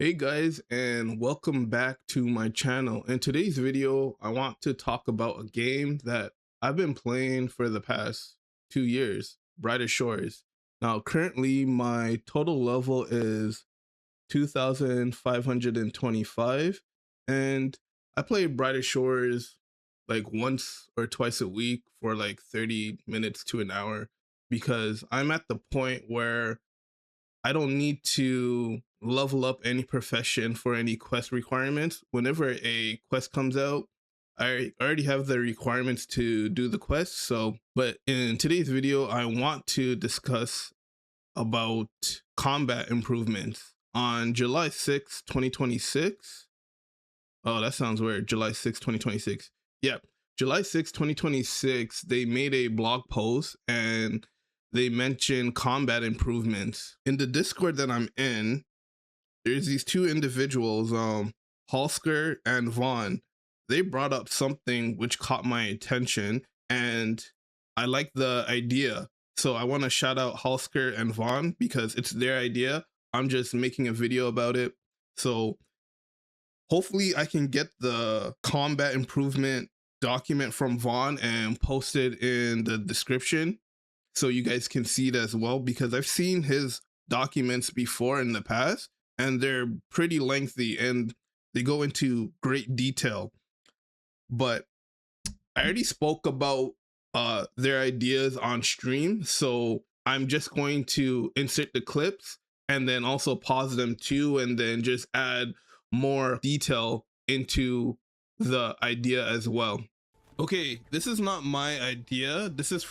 Hey guys, and welcome back to my channel. In today's video, I want to talk about a game that I've been playing for the past 2 years, Brighter Shores. Now, currently my total level is 2,525, and I play Brighter Shores like once or twice a week for like 30 minutes to an hour because I'm at the point where I don't need to level up any profession for any quest requirements. Whenever a quest comes out, I already have the requirements to do the quest. But in today's video, I want to discuss about combat improvements on July 6th, 2026. Oh, that sounds weird. July 6th, 2026. Yeah. July 6th, 2026, they made a blog post and they mentioned combat improvements. In the Discord that I'm in, there's these two individuals, Halsker and Vaughn. They brought up something which caught my attention and I like the idea. So I want to shout out Halsker and Vaughn because it's their idea. I'm just making a video about it. So hopefully I can get the combat improvement document from Vaughn and post it in the description so you guys can see it as well, because I've seen his documents before in the past and they're pretty lengthy and they go into great detail. But I already spoke about their ideas on stream, so I'm just going to insert the clips and then also pause them too and then just add more detail into the idea as well. Okay, this is not my idea. This is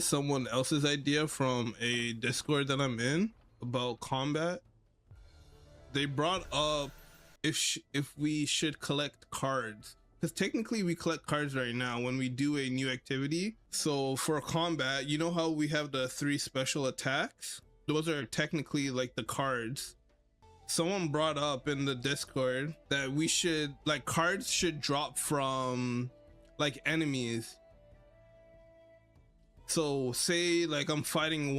someone else's idea from a Discord that I'm in about combat. They brought up if we should collect cards, because technically we collect cards right now when we do a new activity. So for combat, you know how we have the 3 special attacks? Those are technically like the cards. Someone brought up in the Discord that we should, like, cards should drop from like enemies. So say like I'm fighting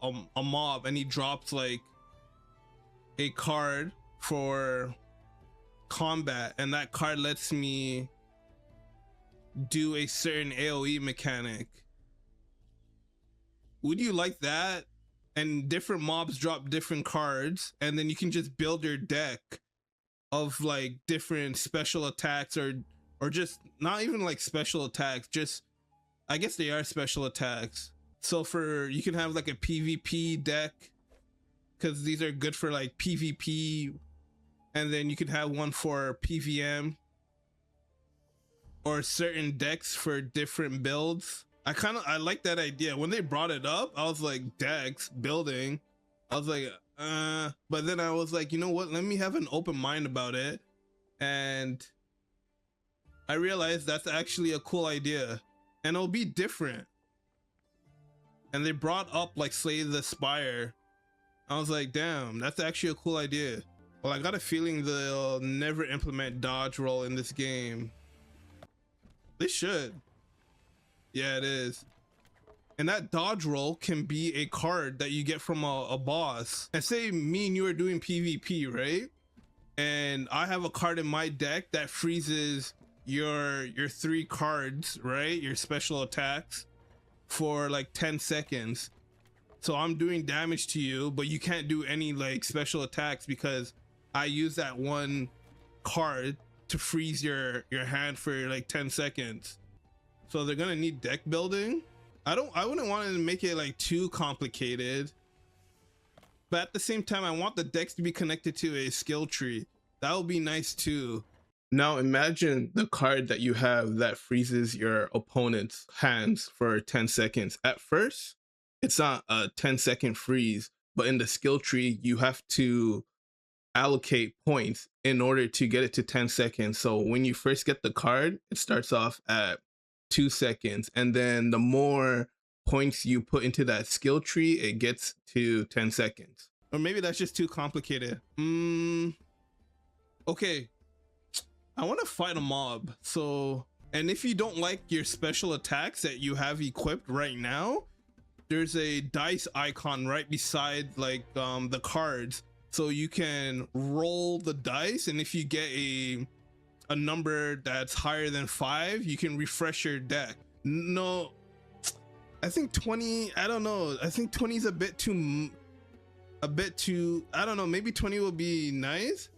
a mob and he drops like a card for combat and that card lets me do a certain AoE mechanic. Would you like that? And different mobs drop different cards and then you can just build your deck of like different special attacks or just not even like special attacks, just I guess they are special attacks. So you can have like a PvP deck because these are good for like PvP, and then you can have one for PvM or certain decks for different builds. I like that idea. When they brought it up, I was like, decks building. I was like, but then I was like, you know what? Let me have an open mind about it. And I realized that's actually a cool idea and it'll be different. And they brought up like Slay the Spire. I was like, damn, that's actually a cool idea. Well, I got a feeling they'll never implement dodge roll in this game. They should. Yeah, it is. And that dodge roll can be a card that you get from a boss. And say me and you are doing PvP, right? And I have a card in my deck that freezes your 3 cards, right? Your special attacks for like 10 seconds. So I'm doing damage to you, but you can't do any like special attacks because I use that one card to freeze your hand for like 10 seconds. So they're gonna need deck building. I wouldn't want to make it like too complicated, but at the same time I want the decks to be connected to a skill tree. That would be nice too. Now imagine the card that you have that freezes your opponent's hands for 10 seconds. At first it's not a 10-second freeze, but in the skill tree you have to allocate points in order to get it to 10 seconds. So when you first get the card, it starts off at 2 seconds, and then the more points you put into that skill tree, it gets to 10 seconds. Or maybe that's just too complicated. Okay, I want to fight a mob. So, and if you don't like your special attacks that you have equipped right now, there's a dice icon right beside like the cards, so you can roll the dice, and if you get a number that's higher than 5, you can refresh your deck. No, I think 20, I don't know, I think 20 is a bit too, I don't know, maybe 20 will be nice.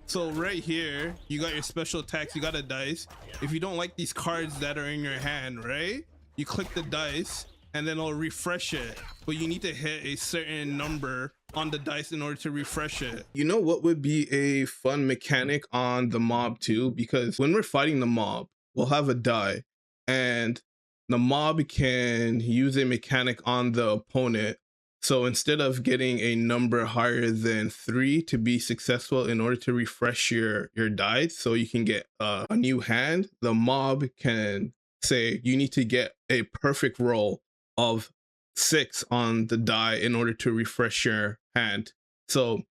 So right here, you got your special attacks, you got a dice. If you don't like these cards that are in your hand, right? You click the dice and then it'll refresh it. But you need to hit a certain number on the dice in order to refresh it. You know what would be a fun mechanic on the mob too? Because when we're fighting the mob, we'll have a die and the mob can use a mechanic on the opponent. So instead of getting a number higher than 3 to be successful in order to refresh your dice so you can get a new hand, the mob can say you need to get a perfect roll of 6 on the die in order to refresh your hand. So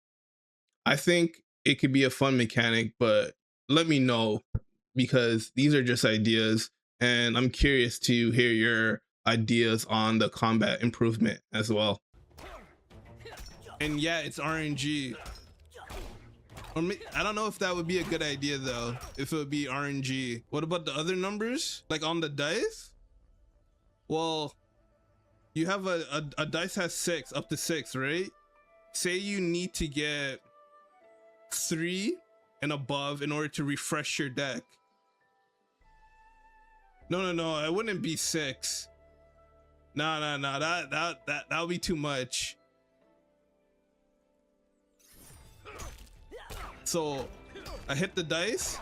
I think it could be a fun mechanic, but let me know, because these are just ideas and I'm curious to hear your ideas on the combat improvement as well. And yeah, it's RNG. Or I don't know if that would be a good idea though, if it would be RNG. What about the other numbers? Like on the dice? Well, you have a dice has 6, up to 6, right? Say you need to get 3 and above in order to refresh your deck. No, it wouldn't be 6. No, that would be too much. So I hit the dice,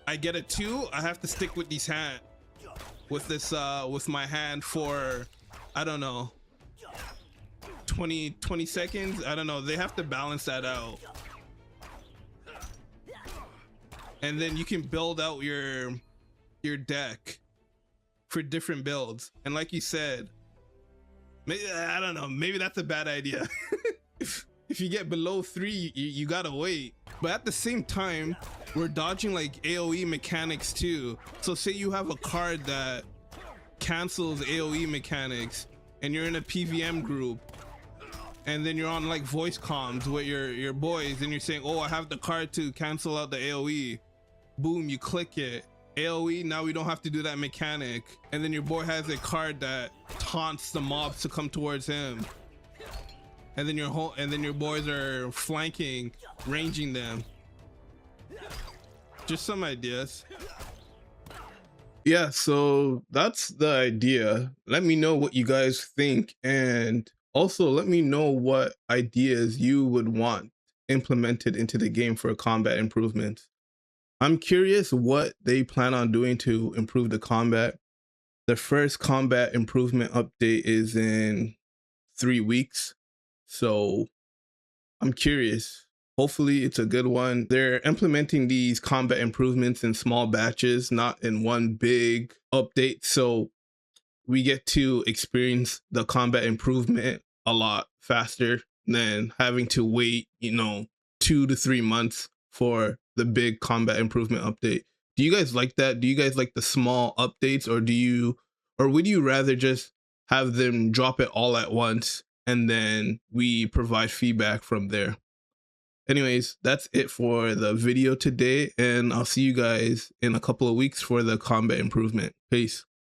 I get a 2, I have to stick with these hand with this with my hand for, I don't know, 20 seconds. I don't know, they have to balance that out. And then you can build out your deck for different builds. And like you said, maybe, I don't know, maybe that's a bad idea. If you get below 3, you gotta wait. But at the same time, we're dodging like AoE mechanics too. So say you have a card that cancels AoE mechanics and you're in a PVM group, and then you're on like voice comms with your boys and you're saying, oh, I have the card to cancel out the AoE. Boom, you click it. AoE, now we don't have to do that mechanic. And then your boy has a card that taunts the mobs to come towards him. And then your boys are flanking, ranging them. Just some ideas. Yeah, so that's the idea. Let me know what you guys think, and also let me know what ideas you would want implemented into the game for combat improvements. I'm curious what they plan on doing to improve the combat. The first combat improvement update is in 3 weeks. So I'm curious. Hopefully it's a good one. They're implementing these combat improvements in small batches, not in one big update. So we get to experience the combat improvement a lot faster than having to wait, 2 to 3 months for the big combat improvement update. Do you guys like that? Do you guys like the small updates, or would you rather just have them drop it all at once and then we provide feedback from there? Anyways, that's it for the video today, and I'll see you guys in a couple of weeks for the combat improvement. Peace.